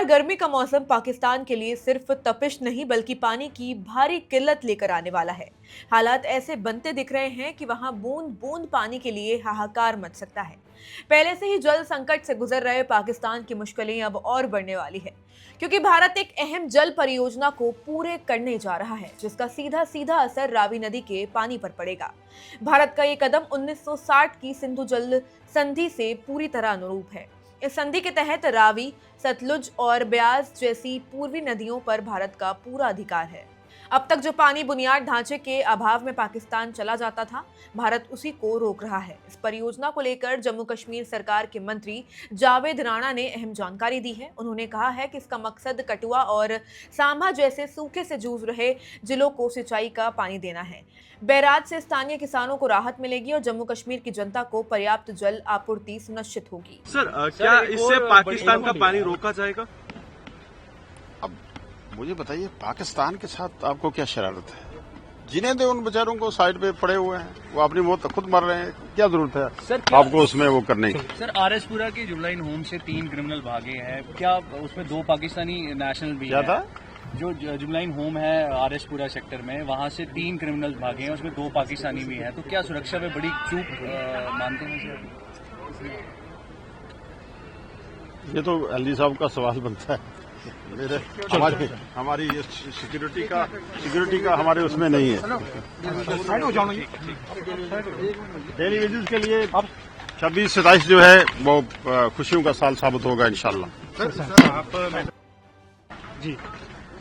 बार गर्मी का मौसम पाकिस्तान के लिए सिर्फ तपिश नहीं बल्कि पानी की भारी किल्लत लेकर आने वाला है। हालात ऐसे बनते दिख रहे हैं कि वहां बूंद बूंद पानी के लिए हाहाकार मच सकता है। पहले से ही जल संकट से गुजर रहे पाकिस्तान की मुश्किलें अब और बढ़ने वाली है, क्योंकि भारत एक अहम जल परियोजना को पूरे करने जा रहा है, जिसका सीधा सीधा असर रावी नदी के पानी पर पड़ेगा। भारत का ये कदम 1960 की सिंधु जल संधि से पूरी तरह अनुरूप है। इस संधि के तहत रावी, सतलुज और ब्यास जैसी पूर्वी नदियों पर भारत का पूरा अधिकार है। अब तक जो पानी बुनियाद ढांचे के अभाव में पाकिस्तान चला जाता था, भारत उसी को रोक रहा है। इस परियोजना को लेकर जम्मू कश्मीर सरकार के मंत्री जावेद राणा ने अहम जानकारी दी है। उन्होंने कहा है कि इसका मकसद कठुआ और सांभा जैसे सूखे से जूझ रहे जिलों को सिंचाई का पानी देना है। बैराज से स्थानीय किसानों को राहत मिलेगी और जम्मू कश्मीर की जनता को पर्याप्त जल आपूर्ति सुनिश्चित होगी। सर, क्या इससे पाकिस्तान का पानी रोका जाएगा? अब मुझे बताइए, पाकिस्तान के साथ आपको क्या शरारत है? जिन्हें दे उन बेचारों को, साइड पे पड़े हुए हैं, वो अपनी मौत खुद मर रहे हैं, क्या जरूरत है सर आपको उसमें वो करने की? सर, आरएसपुरा के जुबलाइन होम से 3 क्रिमिनल भागे हैं, क्या उसमें 2 पाकिस्तानी नेशनल भी क्या था? जो जुबलाइन होम है आरएसपुरा सेक्टर में, वहाँ से 3 क्रिमिनल भागे हैं, उसमें 2 पाकिस्तानी भी हैं, तो क्या सुरक्षा में बड़ी चूक मानते हैं सर? ये तो एलजी साहब का सवाल बनता है। हमारी ये सिक्योरिटी का हमारे उसमें नहीं है। डेली वेजेस के लिए अब 26-27 जो है वो खुशियों का साल साबित होगा इंशाल्लाह। जी,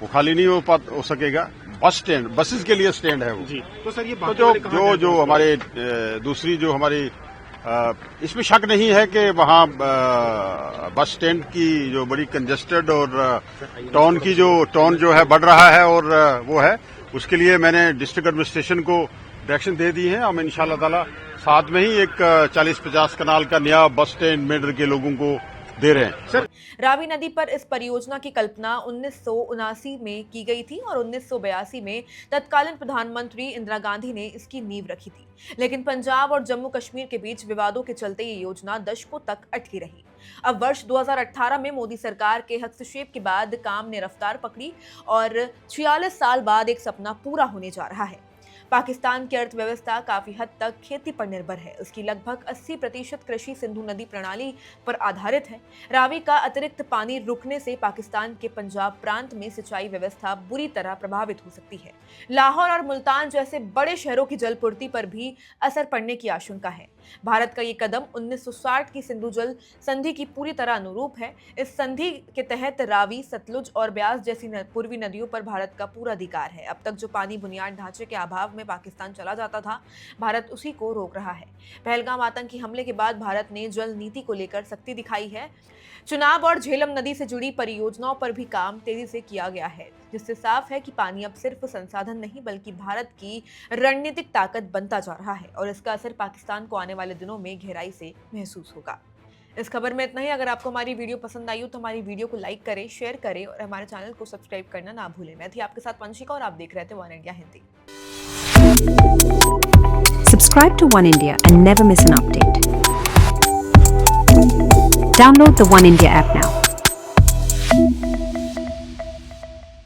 वो खाली नहीं हो सकेगा। बस स्टैंड, बसेस के लिए स्टैंड है वो जी। तो सर, ये तो जो हमारे दूसरी जो हमारी इसमें शक नहीं है कि वहाँ बस स्टैंड की जो बड़ी कंजेस्टेड और टोन जो है बढ़ रहा है, और वो है, उसके लिए मैंने डिस्ट्रिक्ट एडमिनिस्ट्रेशन को डायरेक्शन दे दी है। हम इंशाल्लाह ताला साथ में ही एक 40-50 कनाल का नया बस स्टैंड मेडर के लोगों को दे रहे हैं। सर, रावी नदी पर इस परियोजना की कल्पना 1979 में की गई थी और 1982 में तत्कालीन प्रधानमंत्री इंदिरा गांधी ने इसकी नींव रखी थी, लेकिन पंजाब और जम्मू कश्मीर के बीच विवादों के चलते ये योजना दशकों तक अटकी रही। अब वर्ष 2018 में मोदी सरकार के हस्तक्षेप के बाद काम ने रफ्तार पकड़ी और 46 साल बाद एक सपना पूरा होने जा रहा है। पाकिस्तान की अर्थव्यवस्था काफी हद तक खेती पर निर्भर है। उसकी लगभग 80% कृषि सिंधु नदी प्रणाली पर आधारित है। रावी का अतिरिक्त पानी रुकने से पाकिस्तान के पंजाब प्रांत में सिंचाई व्यवस्था बुरी तरह प्रभावित हो सकती है। लाहौर और मुल्तान जैसे बड़े शहरों की जलपूर्ति पर भी असर पड़ने की आशंका है। भारत का ये कदम 1960 की सिंधु जल संधि की पूरी तरह अनुरूप है। इस संधि के तहत रावी, सतलुज और ब्यास जैसी पूर्वी नदियों पर भारत का पूरा अधिकार है। अब तक जो पानी बुनियाद ढांचे के अभाव में पाकिस्तान चला जाता था, भारत उसी को रोक रहा है। पहलगाम आतंकी हमले के बाद भारत ने जल नीति को लेकर सख्ती दिखाई है। चुनाव और झेलम नदी से जुड़ी परियोजनाओं पर भी काम तेजी से किया गया है, जिससे साफ है कि पानी अब सिर्फ संसाधन नहीं बल्कि भारत की रणनीतिक ताकत बनता जा रहा है और इसका असर पाकिस्तान को आने वाले दिनों में गहराई से महसूस होगा। इस खबर में इतना ही। अगर आपको हमारी वीडियो पसंद आई हो तो हमारी वीडियो को लाइक करें, शेयर करें और हमारे चैनल को सब्सक्राइब करना ना भूलें। मैं थी आपके साथ वंशिका और आप देख रहे थे one India Hindi. Subscribe to One India and never miss an update. Download the One India app now.